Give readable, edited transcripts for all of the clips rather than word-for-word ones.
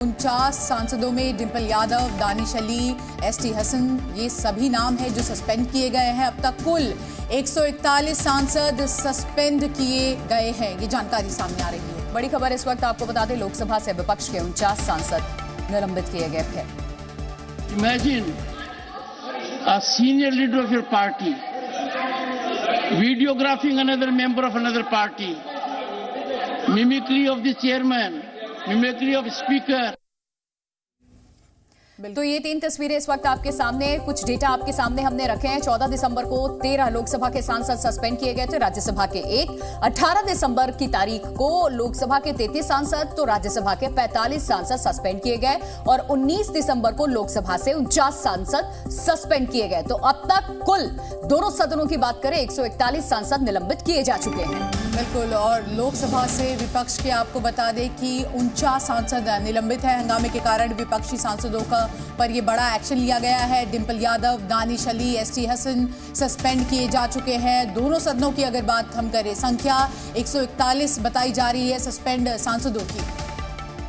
49 सांसदों में डिंपल यादव, दानिश अली, एसटी हसन ये सभी नाम हैं जो सस्पेंड किए गए हैं। अब तक कुल 141 सांसद सस्पेंड किए गए हैं, ये जानकारी सामने आ रही है। बड़ी खबर इस वक्त आपको बता दें, लोकसभा से विपक्ष के 49 सांसद निलंबित किए गए थे। Imagine a senior leader of your party videographing another member of another party, mimicry of the chairman, mimicry of speaker. तो ये 3 तस्वीरें इस वक्त आपके सामने, कुछ डेटा आपके सामने हमने रखे हैं। 14 दिसंबर को 13 लोकसभा के सांसद सस्पेंड किए गए थे, राज्यसभा के 1। 18 दिसंबर की तारीख को लोकसभा के 33 सांसद तो राज्यसभा के 45 सांसद सस्पेंड किए गए और 19 दिसंबर को लोकसभा से 49 सांसद सस्पेंड किए गए। तो अब तक कुल दोनों सदनों की बात करें 141 सांसद निलंबित किए जा चुके हैं। बिल्कुल, और लोकसभा से विपक्ष के आपको बता दें कि 49 सांसद निलंबित है। हंगामे के कारण विपक्षी सांसदों का पर यह बड़ा एक्शन लिया गया है। डिंपल यादव, दानिश अली, एसटी हसन सस्पेंड किए जा चुके हैं। दोनों सदनों की अगर बात हम करें, संख्या 141 बताई जा रही है सस्पेंड सांसदों की।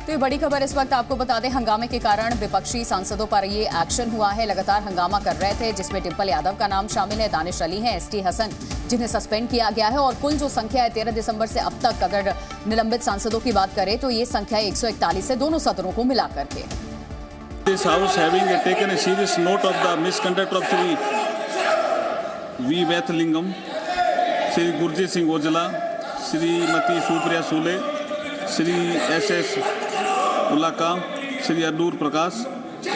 तो ये बड़ी खबर इस वक्त आपको बता दें, हंगामे के कारण विपक्षी सांसदों पर ये एक्शन हुआ है। लगातार हंगामा कर रहे थे, जिसमें डिंपल यादव का नाम शामिल है, दानिश अली हैं, एसटी हसन जिन्हें सस्पेंड किया गया है। और कुल जो संख्या है 13 दिसंबर से अब तक अगर निलंबित सांसदों की बात करें तो ये संख्या 141 है, दोनों सदनों को मिलाकर के। This House having taken a serious note of the misconduct of Shri V. Vaithlingam, Shri Gurjit Singh Ojala, Shrimati Supriya Sule, Shri S.S. Ulaka, Shri Adur Prakash,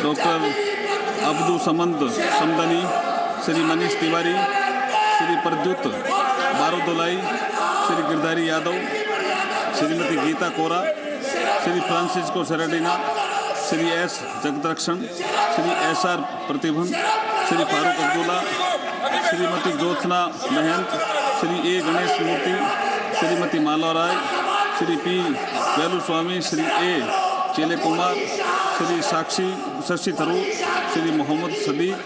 Dr. Abdu Samand Samdani, Shri Manish Tiwari, Shri Pradyut Barodolai, Shri Girdhari Yadav, Shrimati Geeta Kora, Shri Francisco Saradina, Shri S Jagadrakshan, Shri S R. Parthiban, Shri Farooq Abdullah, Shrimati Jyotsna Mahant, Shri A. Ganesh Murthy, Shrimati Mala Rai, Shri P. Veluswamy, Shri A. Chella Kumar, Shri Sakshi Shashi Tharoor, Shri Mohammed Sadiq,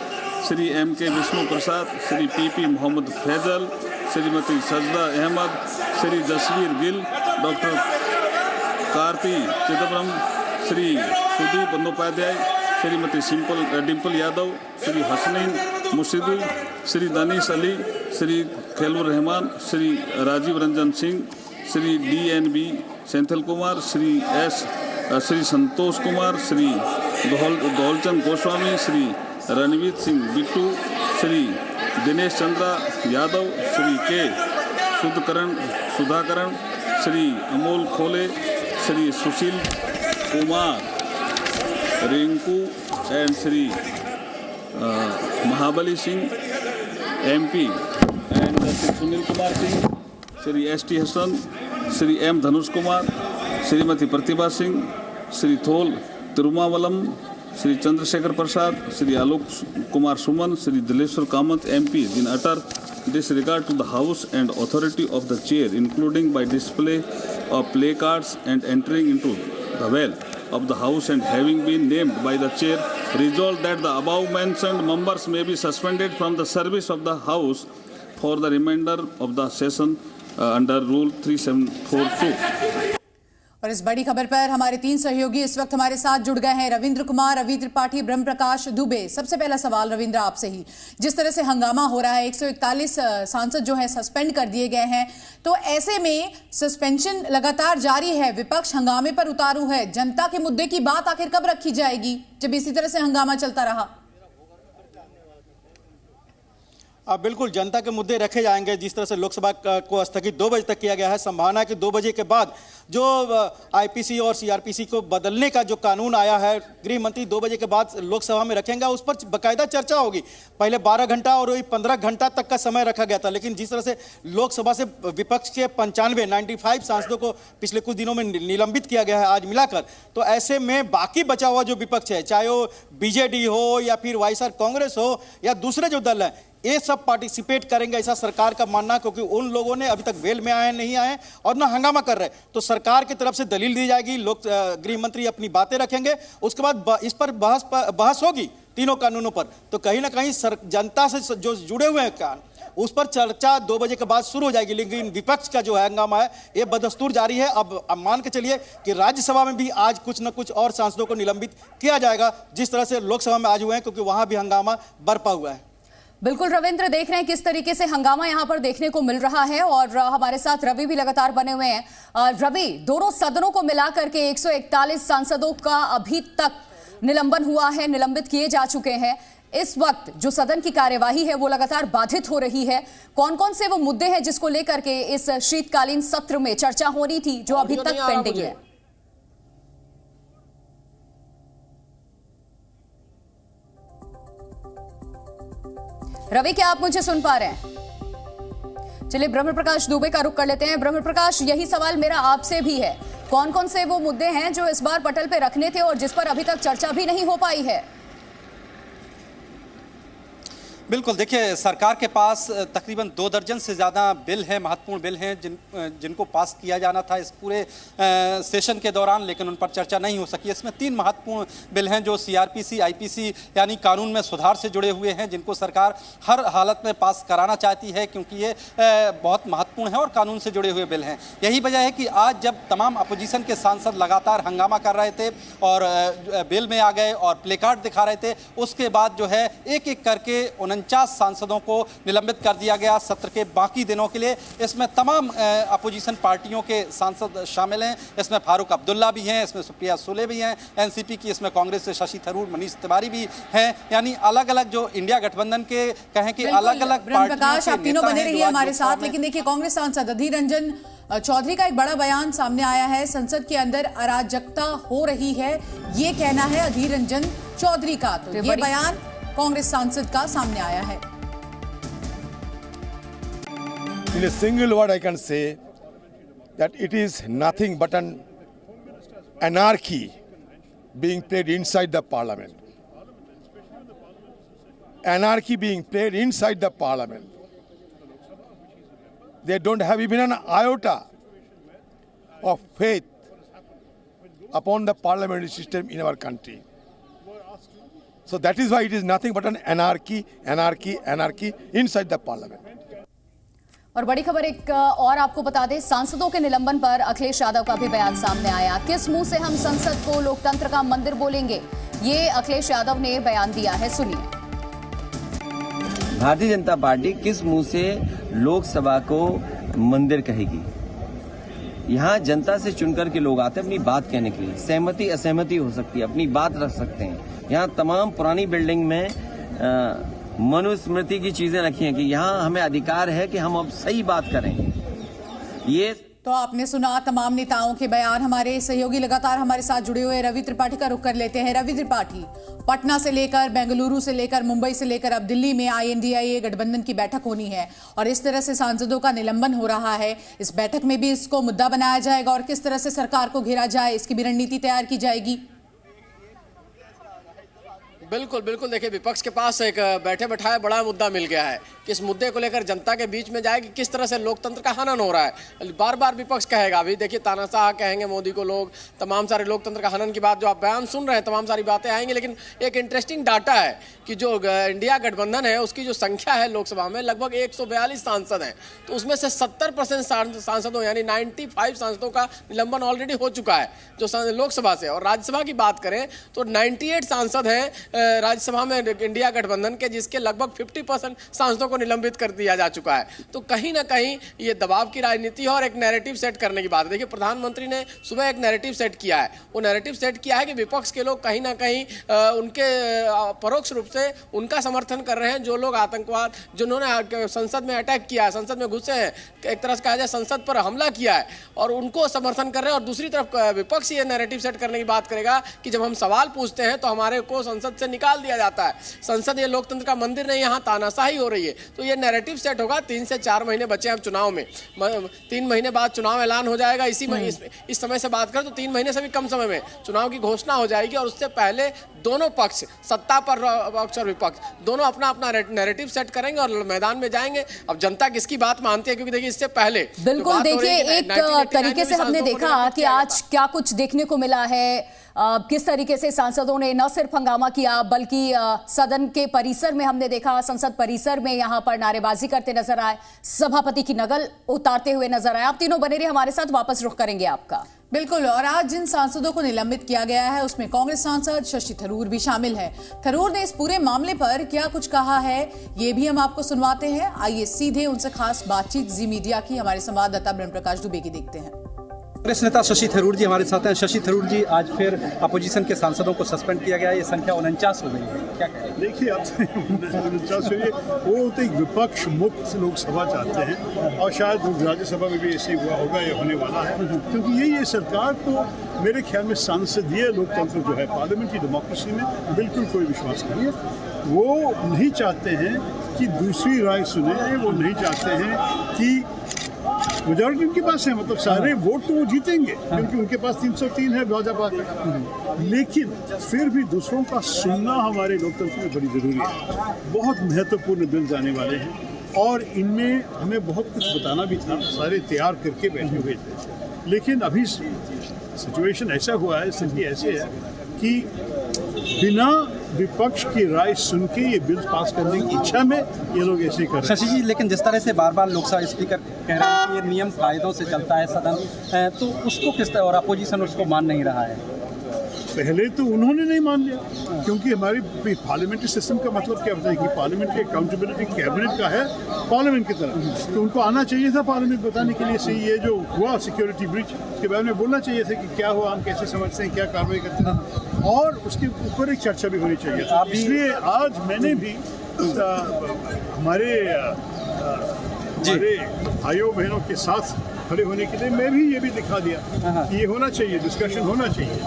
Shri M K Vishnu Prasad, Shri P Mohammed Faizal, Shrimati Sajda Ahmed, Shri Jasbir Gill, doctor Karti Chidambaram, Shri Sudip Bandyopadhyay, Shrimati Dimple Yadav, Shri Hasnain Murshidi, Shri Danish Ali, Shri Khalilur Rahman, Shri Rajiv Ranjan Singh, Shri DNB Senthil Kumar, Shri Santosh Kumar, Shri Dhaulchand Goswami, Shri Ranvir Singh Bittu, Shri Dinesh Chandra Yadav, Shri K Sudhakaran, Shri Amol Kolhe, Shri Sushil Kumar Rinku and Shri Mahabali Singh MP and Shri Sunil Kumar Singh, Shri ST Hasan, Shri M Dhanush Kumar, Shrimati Pratibha Singh, Shri Thol Thirumavalavan, Shri Chandrashekhar Prasad, Shri Alok Kumar Suman, Shri Dileshwar Kamat MP in utter disregard to the House and authority of the chair, including by display of placards and entering into the well of the House and having been named by the chair, resolved that the above mentioned members may be suspended from the service of the House for the remainder of the session under Rule 3742. और इस बड़ी खबर पर हमारे 3 सहयोगी इस वक्त हमारे साथ जुड़ गए हैं। रविंद्र कुमार, रवि त्रिपाठी, ब्रह्म प्रकाश दुबे। सबसे पहला सवाल रविंद्र आपसे ही, जिस तरह से हंगामा हो रहा है, 141 सांसद जो हैं सस्पेंड कर दिए गए हैं, तो ऐसे में सस्पेंशन लगातार जारी है, विपक्ष हंगामे पर उतारू है, जनता के मुद्दे की बात आखिर कब रखी जाएगी जब इसी तरह से हंगामा चलता रहा? बिल्कुल, जनता के मुद्दे रखे जाएंगे। जिस तरह से लोकसभा को स्थगित 2 बजे तक किया गया है, संभावना है कि 2 बजे के बाद जो IPC और CRPC को बदलने का जो कानून आया है, गृह मंत्री 2 बजे के बाद लोकसभा में रखेंगे, उस पर बाकायदा चर्चा होगी। पहले 12 घंटा और 15 घंटा तक का समय रखा गया था, लेकिन जिस तरह से लोकसभा से विपक्ष के 95 सांसदों को पिछले कुछ दिनों में निलंबित किया गया है आज मिलाकर, तो ऐसे में बाकी बचा हुआ जो विपक्ष है, चाहे वो BJD हो या फिर YSR कांग्रेस हो या दूसरे जो दल हैं, ये सब पार्टिसिपेट करेंगे, ऐसा सरकार का मानना, क्योंकि उन लोगों ने अभी तक वेल में आए नहीं आए और ना हंगामा कर रहे। तो सरकार की तरफ से दलील दी जाएगी, लोग गृह मंत्री अपनी बातें रखेंगे, उसके बाद इस पर बहस होगी तीनों कानूनों पर। तो कहीं ना कहीं जनता से जो जुड़े हुए हैं उस पर चर्चा 2 बजे के बाद शुरू हो जाएगी। लेकिन विपक्ष का जो है हंगामा है ये बदस्तूर जारी है। अब मान के चलिए कि राज्यसभा में भी आज कुछ न कुछ और सांसदों को निलंबित किया जाएगा, जिस तरह से लोकसभा में आज हुए हैं, क्योंकि वहां भी हंगामा बरपा हुआ है। बिल्कुल रविंद्र, देख रहे हैं किस तरीके से हंगामा यहां पर देखने को मिल रहा है और हमारे साथ रवि भी लगातार बने हुए हैं। रवि, दोनों सदनों को मिलाकर के 141 सांसदों का अभी तक निलंबन हुआ है, निलंबित किए जा चुके हैं। इस वक्त जो सदन की कार्यवाही है वो लगातार बाधित हो रही है। कौन कौन से वो मुद्दे हैं जिसको लेकर के इस शीतकालीन सत्र में चर्चा होनी थी जो अभी तक पेंडिंग है? रवि, क्या आप मुझे सुन पा रहे हैं? चलिए ब्रह्म प्रकाश दुबे का रुख कर लेते हैं। ब्रह्म प्रकाश, यही सवाल मेरा आपसे भी है, कौन कौन से वो मुद्दे हैं जो इस बार पटल पे रखने थे और जिस पर अभी तक चर्चा भी नहीं हो पाई है? बिल्कुल, देखिए सरकार के पास तकरीबन 2 दर्जन से ज़्यादा बिल हैं, महत्वपूर्ण बिल हैं जिनको पास किया जाना था इस पूरे सेशन के दौरान, लेकिन उन पर चर्चा नहीं हो सकी। इसमें 3 महत्वपूर्ण बिल हैं जो CRPC, IPC यानी कानून में सुधार से जुड़े हुए हैं, जिनको सरकार हर हालत में पास कराना चाहती है क्योंकि ये बहुत महत्वपूर्ण है और कानून से जुड़े हुए बिल हैं। यही वजह है कि आज जब तमाम अपोजिशन के सांसद लगातार हंगामा कर रहे थे और बिल में आ गए और प्ले कार्ड दिखा रहे थे, उसके बाद जो है एक एक करके 49 सांसदों को निलंबित कर दिया गया सत्र के बाकी दिनों के लिए। इसमें तमाम अपोजिशन पार्टियों के सांसद शामिल हैं। इसमें फारूक अब्दुल्ला भी हैं, इसमें सुप्रिया सुले भी हैं NCP की, इसमें कांग्रेस से शशि थरूर, मनीष तिवारी भी हैं। यानी अलग अलग जो इंडिया गठबंधन के कहें कि अलग अलग प्रकाश, आप तीनों बने रहिए हमारे साथ। लेकिन देखिए, कांग्रेस सांसद अधीर रंजन चौधरी का एक बड़ा बयान सामने आया है। संसद के अंदर अराजकता हो रही है, ये कहना है अधीर रंजन चौधरी का। तो ये बयान कांग्रेस सांसद का सामने आया है। In a single word I can say that it is nothing but an anarchy being played inside the parliament. Anarchy being played inside the parliament. They don't have even an iota of faith upon the parliamentary system in our country. So that is why it is nothing but an anarchy inside the parliament. और बड़ी खबर एक और आपको बता दें, सांसदों के निलंबन पर अखिलेश यादव का भी बयान सामने आया। किस मुंह से हम संसद को लोकतंत्र का मंदिर बोलेंगे, ये अखिलेश यादव ने बयान दिया है, सुनिए। भारतीय जनता पार्टी किस मुंह से लोकसभा को मंदिर कहेगी? यहाँ जनता से चुनकर के लोग आते हैं अपनी बात कहने के लिए। सहमति असहमति हो सकती है, अपनी बात रख सकते हैं। यहाँ तमाम पुरानी बिल्डिंग में मनुस्मृति की चीजें रखी हैं कि यहाँ हमें अधिकार है कि हम अब सही बात करें। ये तो आपने सुना तमाम नेताओं के बयान। हमारे सहयोगी लगातार हमारे साथ जुड़े हुए रवि त्रिपाठी का रुख कर लेते हैं। रवि त्रिपाठी, पटना से लेकर बेंगलुरु से लेकर मुंबई से लेकर अब दिल्ली में INDIA गठबंधन की बैठक होनी है और इस तरह से सांसदों का निलंबन हो रहा है। इस बैठक में भी इसको मुद्दा बनाया जाएगा और किस तरह से सरकार को घेरा जाए, इसकी भी रणनीति तैयार की जाएगी। बिल्कुल बिल्कुल, देखिए विपक्ष के पास एक बैठे बैठाए बड़ा मुद्दा मिल गया है कि इस मुद्दे को लेकर जनता के बीच में जाए कि किस तरह से लोकतंत्र का हनन हो रहा है। बार बार विपक्ष कहेगा, अभी देखिए तानाशाह कहेंगे मोदी को लोग, तमाम सारे लोकतंत्र का हनन की बात जो आप बयान सुन रहे हैं, तमाम सारी बातें आएंगी। लेकिन एक इंटरेस्टिंग डाटा है कि जो इंडिया गठबंधन है उसकी जो संख्या है लोकसभा में लगभग 142 सांसद हैं, तो उसमें से 70% सांसदों यानी 95 सांसदों का निलंबन ऑलरेडी हो चुका है जो लोकसभा से। और राज्यसभा की बात करें तो 98 सांसद हैं राज्यसभा में इंडिया गठबंधन के, जिसके लगभग 50% सांसदों को निलंबित कर दिया जा चुका है। तो कहीं ना कहीं ये दबाव की राजनीति है और एक नैरेटिव सेट करने की बात है। देखिए प्रधानमंत्री ने सुबह एक नैरेटिव सेट किया है, वो नैरेटिव सेट किया है कि विपक्ष के लोग कहीं ना कहीं उनके परोक्ष रूप से उनका समर्थन कर रहे हैं। जो लोग आतंकवाद, जिन्होंने संसद में अटैक किया है, संसद में घुसे हैं, एक तरह से कहा जाए संसद पर हमला किया है, और उनको समर्थन कर रहे हैं। और दूसरी तरफ विपक्ष ये नैरेटिव सेट करने की बात करेगा कि जब हम सवाल पूछते हैं तो हमारे को संसद से निकाल दिया जाता है, संसद ये लोकतंत्र का मंदिर नहीं, यहाँ तानाशाही हो रही है। तो ये नैरेटिव सेट होगा। 3 से 4 महीने बचे हैं चुनाव में, 3 महीने बाद चुनाव ऐलान हो जाएगा। इस समय से बात करें तो 3 महीने से भी कम समय में चुनाव की घोषणा हो जाएगी और उससे पहले दोनों पक्ष, सत्ता पर पक्ष और विपक्ष, दोनों अपना अपना नैरेटिव सेट करेंगे और मैदान में जाएंगे। अब जनता किसकी बात मानती है, क्योंकि देखिए इससे पहले बिल्कुल देखिए एक तरीके से हमने देखा कि आज क्या कुछ देखने को मिला है। किस तरीके से सांसदों ने न सिर्फ हंगामा किया बल्कि सदन के परिसर में हमने देखा, संसद परिसर में यहां पर नारेबाजी करते नजर आए, सभापति की नकल उतारते हुए नजर आए। आप तीनों बने रहिए हमारे साथ, वापस रुख करेंगे आपका। बिल्कुल, और आज जिन सांसदों को निलंबित किया गया है उसमें कांग्रेस सांसद शशि थरूर भी शामिल है। थरूर ने इस पूरे मामले पर क्या कुछ कहा है ये भी हम आपको सुनवाते हैं। आइए सीधे उनसे खास बातचीत जी मीडिया की हमारे संवाददाता ब्रह्म प्रकाश दुबे की देखते हैं। कांग्रेस नेता शशि थरूर जी हमारे साथ हैं। शशि थरूर जी, आज फिर अपोजिशन के सांसदों को सस्पेंड किया गया, ये संख्या 49 हो गई है, क्या कहें? देखिए, अब 49 हुई है। वो तो एक विपक्ष मुक्त लोकसभा चाहते हैं और शायद राज्यसभा में भी ऐसे हुआ होगा, ये होने वाला है, क्योंकि ये सरकार तो मेरे ख्याल में सांसदीय लोकतंत्र जो है, पार्लियामेंट्री डेमोक्रेसी में बिल्कुल कोई विश्वास नहीं है। वो नहीं चाहते हैं कि दूसरी राय सुने, वो नहीं चाहते हैं कि मेजॉरिटी उनके पास है, मतलब सारे वोट तो वो जीतेंगे क्योंकि उनके पास 303 है भाजपा का, लेकिन फिर भी दूसरों का सुनना हमारे लोकतंत्र में बड़ी जरूरी है। बहुत महत्वपूर्ण बिल आने वाले हैं और इनमें हमें बहुत कुछ बताना भी था, सारे तैयार करके बैठे हुए थे, लेकिन अभी सिचुएशन ऐसा हुआ है, स्थिति ऐसे है कि बिना विपक्ष की राय सुन के ये बिल पास करने की इच्छा में ये लोग ऐसे कर रहे हैं। शशि जी, लेकिन जिस तरह से बार बार लोकसभा स्पीकर कह रहे हैं कि ये नियम कायदों से चलता है सदन, तो उसको किस तरह, और अपोजिशन उसको मान नहीं रहा है। पहले तो उन्होंने नहीं मान लिया, क्योंकि हमारी पार्लियामेंट्री सिस्टम का मतलब क्या होता है कि पार्लियामेंट्री अकाउंटेबिलिटी कैबिनेट का है पार्लियामेंट की तरफ, तो उनको आना चाहिए था पार्लियामेंट बताने के लिए सही ये जो हुआ सिक्योरिटी ब्रीच के बारे में बोलना चाहिए था कि क्या हुआ, हम कैसे समझते हैं, क्या कार्रवाई करते हैं, और उसके ऊपर एक चर्चा भी होनी चाहिए था। इसलिए आज मैंने भी हमारे भाइयों बहनों के साथ खड़े होने के लिए मैं भी ये भी दिखा दिया कि ये होना चाहिए, डिस्कशन होना चाहिए,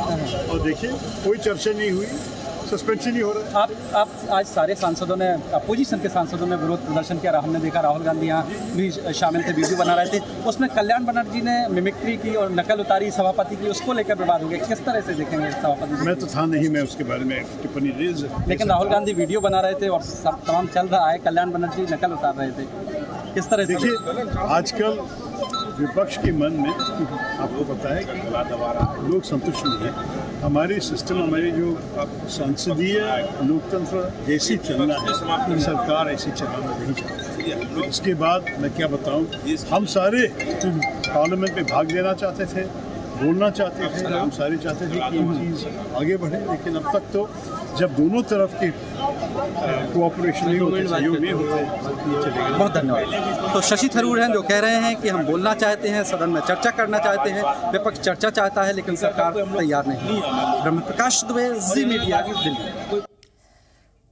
और देखिए कोई चर्चा नहीं हुई, सस्पेंशन ही हो रहा है। आप आज सारे सांसदों ने, अपोजिशन के सांसदों ने विरोध प्रदर्शन किया। हमने देखा राहुल गांधी यहाँ भी शामिल थे, वीडियो बना रहे थे, उसमें कल्याण बनर्जी ने मिमिक्री की और नकल उतारी सभापति की, उसको लेकर विवाद हो गया। किस तरह से देखेंगे सभापति? मैं तो था नहीं, मैं उसके बारे में टिप्पणी रेज, लेकिन राहुल गांधी वीडियो बना रहे थे और सब तमाम चल रहा है, कल्याण बनर्जी नकल उतार रहे थे, किस तरह से? देखिए, आजकल विपक्ष के मन में आपको पता है कि लोग संतुष्ट नहीं है। हमारी सिस्टम, हमारी जो संसदीय लोकतंत्र जैसी चलना है, सरकार ऐसी चलाना नहीं चाहती। इसके बाद मैं क्या बताऊं, हम सारे पार्लियामेंट में भाग लेना चाहते थे, बोलना चाहते थे, हम सारे चाहते थे कि ये चीज़ आगे बढ़े, लेकिन अब तक तो जब दोनों तरफ के कोऑपरेशन नहीं होते, सहयोग नहीं होते, चलेगा। बहुत धन्यवाद। तो शशि थरूर हैं जो कह रहे हैं कि हम बोलना चाहते हैं, सदन में चर्चा करना चाहते हैं, विपक्ष चर्चा चाहता है लेकिन सरकार तैयार नहीं। ब्रह्म प्रकाश दुबे, जी मीडिया, दिल्ली।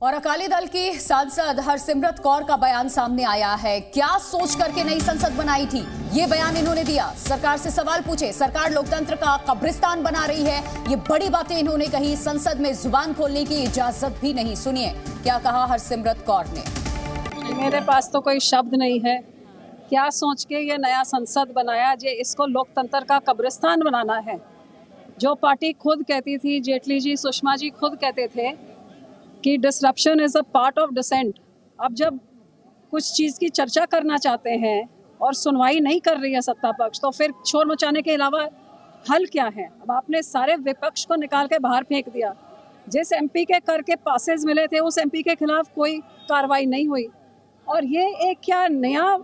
और अकाली दल की सांसद हरसिमरत कौर का बयान सामने आया है। क्या सोच करके नई संसद बनाई थी, ये बयान इन्होंने दिया। सरकार से सवाल पूछे, सरकार लोकतंत्र का कब्रिस्तान बना रही है, ये बड़ी बातें इन्होंने कही। संसद में जुबान खोलने की इजाजत भी नहीं। सुनिए क्या कहा हरसिमरत कौर ने। मेरे पास तो कोई शब्द नहीं है। क्या सोच के ये नया संसद बनाया जे इसको लोकतंत्र का कब्रिस्तान बनाना है। जो पार्टी खुद कहती थी, जेटली जी, सुषमा जी खुद कहते थे कि disruption is a part of dissent. अब जब कुछ चीज़ की चर्चा करना चाहते हैं और सुनवाई नहीं कर रही है सत्ता पक्ष, तो फिर शोर मचाने के अलावा हल क्या है? अब आपने सारे विपक्ष को निकाल के बाहर फेंक दिया। जिस एमपी के करके पासेस मिले थे उस एमपी के खिलाफ कोई कार्रवाई नहीं हुई, और ये एक क्या नया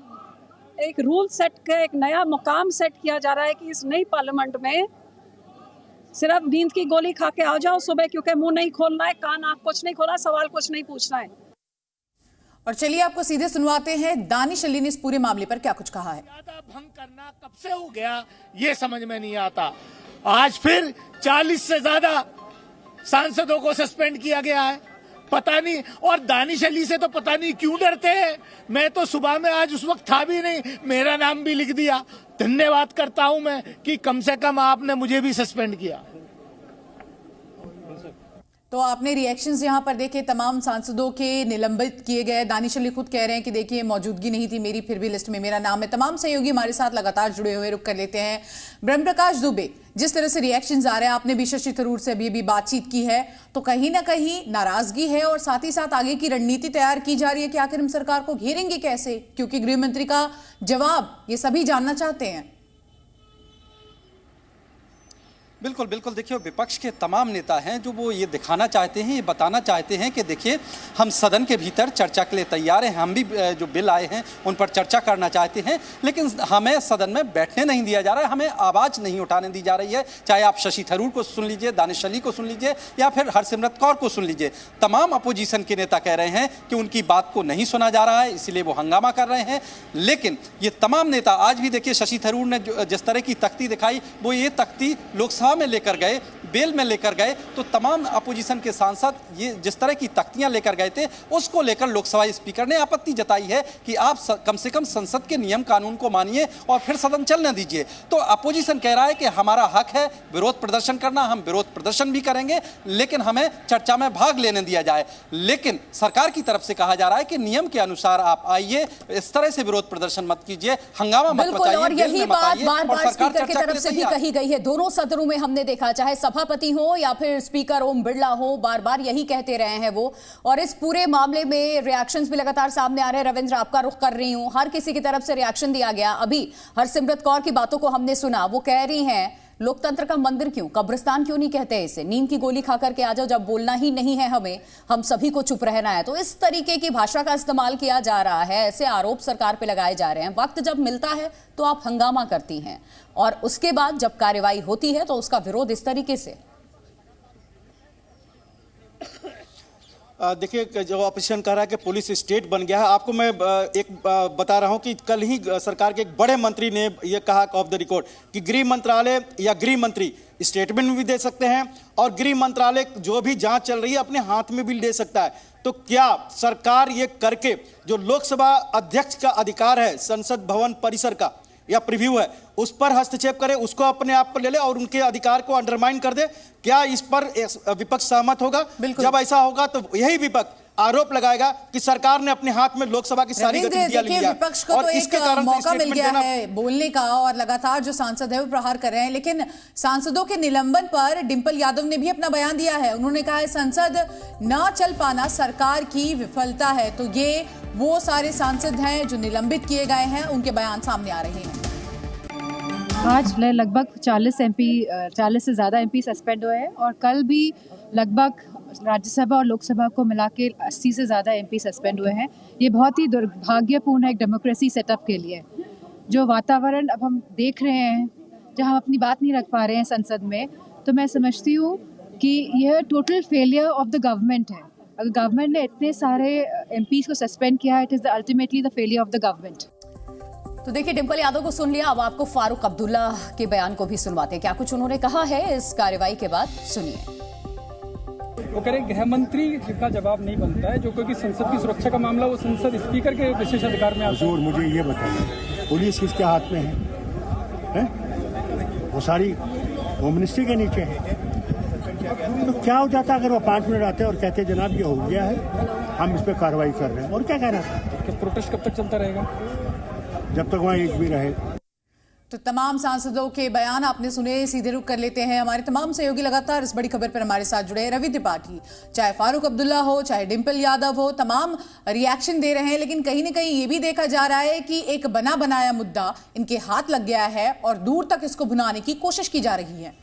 एक रूल सेट का एक नया मुकाम सेट किया जा रहा है कि इस नई पार्लियामेंट में सिर्फ नींद की गोली खा के आ जाओ सुबह, क्योंकि मुंह नहीं खोलना है, कान आँख कुछ नहीं खोलना, सवाल कुछ नहीं पूछना है। और चलिए आपको सीधे सुनवाते हैं दानिश अली ने इस पूरे मामले पर क्या कुछ कहा है। ज्यादा भंग करना कब से हो गया ये समझ में नहीं आता। आज फिर 40 से ज्यादा सांसदों को सस्पेंड किया गया है, पता नहीं। और दानिश अली से तो पता नहीं क्यों डरते हैं। मैं तो सुबह में आज उस वक्त था भी नहीं, मेरा नाम भी लिख दिया। धन्यवाद करता हूं मैं कि कम से कम आपने मुझे भी सस्पेंड किया। तो आपने रिएक्शंस यहां पर देखे, तमाम सांसदों के निलंबित किए गए। दानिश अली खुद कह रहे हैं कि देखिए मौजूदगी नहीं थी मेरी, फिर भी लिस्ट में मेरा नाम है। तमाम सहयोगी हमारे साथ लगातार जुड़े हुए, रुक कर लेते हैं। ब्रह्म प्रकाश दुबे, जिस तरह से रिएक्शंस आ रहे हैं, आपने भी शशि थरूर से अभी बातचीत की है, तो कहीं ना कहीं नाराजगी है और साथ ही साथ आगे की रणनीति तैयार की जा रही है कि आखिर हम सरकार को घेरेंगे कैसे, क्योंकि गृह मंत्री का जवाब ये सभी जानना चाहते हैं। बिल्कुल बिल्कुल, देखिए विपक्ष के तमाम नेता हैं जो वो ये दिखाना चाहते हैं, ये बताना चाहते हैं कि देखिए हम सदन के भीतर चर्चा के लिए तैयार हैं, हम भी जो बिल आए हैं उन पर चर्चा करना चाहते हैं, लेकिन हमें सदन में बैठने नहीं दिया जा रहा है, हमें आवाज़ नहीं उठाने दी जा रही है। चाहे आप शशि थरूर को सुन लीजिए, दानिश अली को सुन लीजिए या फिर हरसिमरत कौर को सुन लीजिए, तमाम अपोजिशन के नेता कह रहे हैं कि उनकी बात को नहीं सुना जा रहा है, इसलिए वो हंगामा कर रहे हैं। लेकिन ये तमाम नेता आज भी देखिए शशि थरूर ने जिस तरह की तख्ती दिखाई, वो ये तख्ती लोकसभा में लेकर गए, बेल में लेकर गए, तो तमाम अपोजिशन के सांसद ये जिस तरह की तख्तियां लेकर गए थे उसको लेकर लोकसभा स्पीकर ने आपत्ति जताई है कि आप कम से कम संसद के नियम कानून को मानिए और फिर सदन चलने दीजिए। तो अपोजिशन कह रहा है कि हमारा हक है विरोध प्रदर्शन करना, हम विरोध प्रदर्शन भी करेंगे, लेकिन हमें चर्चा में भाग लेने दिया जाए। लेकिन सरकार की तरफ से कहा जा रहा है कि नियम के अनुसार आप आइए, इस तरह से विरोध प्रदर्शन मत कीजिए, हंगामा मत मचाइए। और यही बात बार-बार स्पीकर की तरफ से भी कही गई है, दोनों सदनों में हमने देखा, चाहे सभापति हो या फिर स्पीकर ओम बिरला हो, बार बार यही कहते रहे हैं वो। और इस पूरे मामले में रिएक्शंस भी लगातार सामने आ रहे हैं। रविंद्र, आपका रुख कर रही हूं, हर किसी की तरफ से रिएक्शन दिया गया। अभी हरसिमरत कौर की बातों को हमने सुना, वो कह रही हैं लोकतंत्र का मंदिर क्यों, कब्रिस्तान क्यों नहीं कहते इसे, नींद की गोली खा करके आ जाओ, जब बोलना ही नहीं है हमें, हम सभी को चुप रहना है। तो इस तरीके की भाषा का इस्तेमाल किया जा रहा है, ऐसे आरोप सरकार पे लगाए जा रहे हैं। वक्त जब मिलता है तो आप हंगामा करती हैं और उसके बाद जब कार्रवाई होती है तो उसका विरोध इस तरीके से। देखिए, जो ऑपोजिशन कह रहा है कि पुलिस स्टेट बन गया है, आपको मैं एक बता रहा हूं कि कल ही सरकार के एक बड़े मंत्री ने यह कहा ऑफ द रिकॉर्ड कि गृह मंत्रालय या गृह मंत्री स्टेटमेंट भी दे सकते हैं और गृह मंत्रालय जो भी जांच चल रही है अपने हाथ में भी ले सकता है। तो क्या सरकार ये करके जो लोकसभा अध्यक्ष का अधिकार है संसद भवन परिसर का या प्रीव्यू है उस पर हस्तक्षेप करे, उसको अपने आप पर ले ले और उनके अधिकार को अंडरमाइन कर दे? क्या इस पर विपक्ष सहमत होगा? जब ऐसा होगा तो यही विपक्ष आरोप लगाएगा कि सरकार ने अपने हाथ में लोकसभा की सारी गतिविधियां ली है। विपक्ष को तो एक मौका मिल गया है बोलने का और लगातार जो सांसद है वो प्रहार कर रहे हैं, लेकिन सांसदों के निलंबन पर डिंपल यादव ने भी अपना बयान दिया है। उन्होंने कहा है संसद ना चल पाना सरकार की विफलता है। तो ये वो सारे सांसद हैं जो निलंबित किए गए हैं, उनके बयान सामने आ रहे हैं। आज लगभग 40 से ज़्यादा एमपी सस्पेंड हुए हैं और कल भी लगभग राज्यसभा और लोकसभा को मिला के 80 से ज़्यादा एमपी सस्पेंड हुए हैं। ये बहुत ही दुर्भाग्यपूर्ण है एक डेमोक्रेसी सेटअप के लिए। जो वातावरण अब हम देख रहे हैं जहाँ हम अपनी बात नहीं रख पा रहे हैं संसद में, तो मैं समझती हूँ कि यह total failure of the government है। अगर गवर्नमेंट ने इतने सारे एमपीज़ को सस्पेंड किया है, it is ultimately the failure of the government. तो देखिए, डिंपल यादव को सुन लिया, अब आपको फारूक अब्दुल्ला के बयान को भी सुनवाते हैं। क्या कुछ उन्होंने कहा है इस कार्रवाई के बाद, सुनिए। वो कह रहे गृह मंत्री का जवाब नहीं बनता है, जो क्योंकि संसद की सुरक्षा का मामला वो संसद स्पीकर के विशेष अधिकार में आता है। मुझे ये बताइए, पुलिस किसके हाथ में है? वो सारी होम मिनिस्ट्री के नीचे है। तो क्या हो जाता अगर वो 5 मिनट आते और कहते जनाब ये हो गया है, हम इस पर कार्रवाई कर रहे हैं, और क्या कहना था? प्रोटेस्ट कब तक चलता रहेगा? जब तक वहाँ एक भी रहे। तो तमाम सांसदों के बयान आपने सुने। सीधे रुख कर लेते हैं, हमारे तमाम सहयोगी लगातार इस बड़ी खबर पर हमारे साथ जुड़े हैं। रवि त्रिपाठी, चाहे फारूक अब्दुल्ला हो चाहे डिंपल यादव हो, तमाम रिएक्शन दे रहे हैं, लेकिन कहीं ना कहीं ये भी देखा जा रहा है कि एक बना बनाया मुद्दा इनके हाथ लग गया है और दूर तक इसको भुनाने की कोशिश की जा रही है।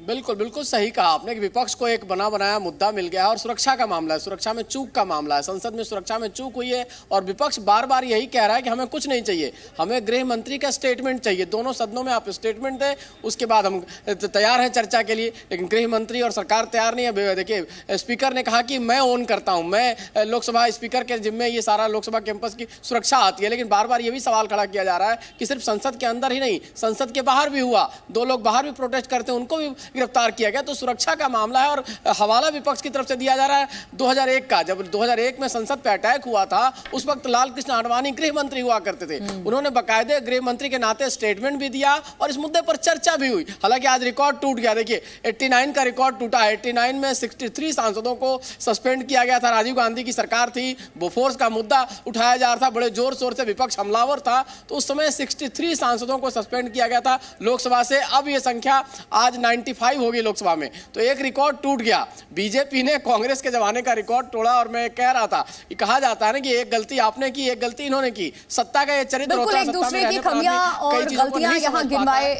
बिल्कुल बिल्कुल सही कहा आपने कि विपक्ष को एक बना बनाया मुद्दा मिल गया है और सुरक्षा का मामला है, सुरक्षा में चूक का मामला है। संसद में सुरक्षा में चूक हुई है और विपक्ष बार बार यही कह रहा है कि हमें कुछ नहीं चाहिए, हमें गृह मंत्री का स्टेटमेंट चाहिए। दोनों सदनों में आप स्टेटमेंट दें, उसके बाद हम तैयार हैं चर्चा के लिए, लेकिन गृह मंत्री और सरकार तैयार नहीं है। देखिए, स्पीकर ने कहा कि मैं ओन करता हूं, मैं लोकसभा स्पीकर के जिम्मे ये सारा लोकसभा कैंपस की सुरक्षा आती है, लेकिन बार बार ये भी सवाल खड़ा किया जा रहा है कि सिर्फ संसद के अंदर ही नहीं, संसद के बाहर भी हुआ। 2 लोग बाहर भी प्रोटेस्ट करते हैं, उनको भी गिरफ्तार किया गया। तो सुरक्षा का मामला है और हवाला विपक्ष की तरफ से दिया जा रहा है 2001 का। जब 2001 में संसद पे अटैक हुआ था, उस वक्त लाल कृष्ण आडवाणी गृह मंत्री हुआ करते थे। उन्होंने बाकायदे गृह मंत्री के नाते स्टेटमेंट भी दिया और इस मुद्दे पर चर्चा भी हुई। हालांकि आज रिकॉर्ड टूट गया। देखिए, 89 का रिकॉर्ड टूटा है। 89 में 63 सांसदों को सस्पेंड किया गया था। राजीव गांधी की सरकार थी, बोफोर्स का मुद्दा उठाया जा रहा था, बड़े जोर शोर से विपक्ष हमलावर था, तो उस समय 63 सांसदों को सस्पेंड किया गया था लोकसभा से। अब यह संख्या आज 95 5 होगी लोकसभा में, तो एक रिकॉर्ड टूट गया। बीजेपी ने कांग्रेस के जमाने का रिकॉर्ड तोड़ा। और मैं कह रहा था कि कहा जाता है ना कि एक गलती आपने की, एक गलती इन्होंने की। सत्ता का ये चरित्र होता है, एक दूसरे की खमियां और गलतियां यहाँ गिनवाए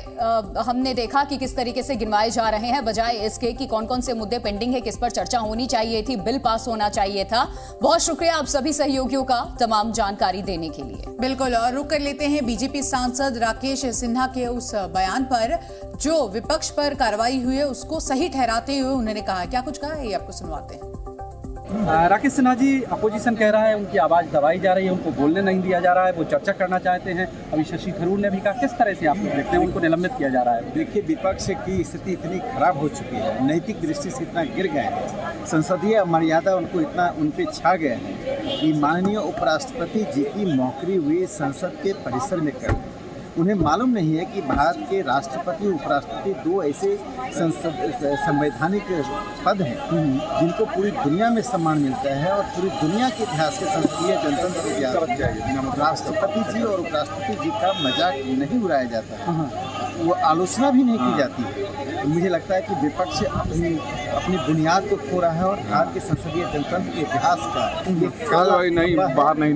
हमने देखा कि किस तरीके से गिनवाए जा रहे हैं, बजाय इसके कि कौन कौन से मुद्दे पेंडिंग है, किस पर चर्चा होनी चाहिए थी, बिल पास होना चाहिए था। बहुत शुक्रिया आप सभी सहयोगियों का तमाम जानकारी देने के लिए। बिल्कुल, और रुक कर लेते हैं बीजेपी सांसद राकेश सिन्हा के उस बयान पर जो विपक्ष पर कार्रवाई हुई है उसको सही ठहराते हुए उन्होंने कहा। क्या कुछ कहा है ये आपको सुनवाते हैं। राकेश सिन्हा जी, अपोजिशन कह रहा है उनकी आवाज़ दबाई जा रही है, उनको बोलने नहीं दिया जा रहा है, वो चर्चा करना चाहते हैं। अभी शशि थरूर ने भी कहा, किस तरह से आप देखते हैं उनको निलंबित किया जा रहा है? देखिए, विपक्ष की स्थिति इतनी खराब हो चुकी है, नैतिक दृष्टि से इतना गिर गए हैं, संसदीय मर्यादा उनको इतना उन पे छा गए हैं कि माननीय उपराष्ट्रपति जी की मौकरी हुई संसद के परिसर में कर उन्हें मालूम नहीं है कि भारत के राष्ट्रपति उपराष्ट्रपति 2 ऐसे संवैधानिक पद हैं जिनको पूरी दुनिया में सम्मान मिलता है और पूरी दुनिया के इतिहास के संसदीय जनतंत्र के इतिहास राष्ट्रपति जी और उपराष्ट्रपति जी का मजाक नहीं उड़ाया जाता है, वो आलोचना भी नहीं की जाती है। तो मुझे लगता है कि विपक्ष अपनी बुनियाद को खो रहा है और भारत के संसदीय जनतंत्र के इतिहास का नहीं बाहर नहीं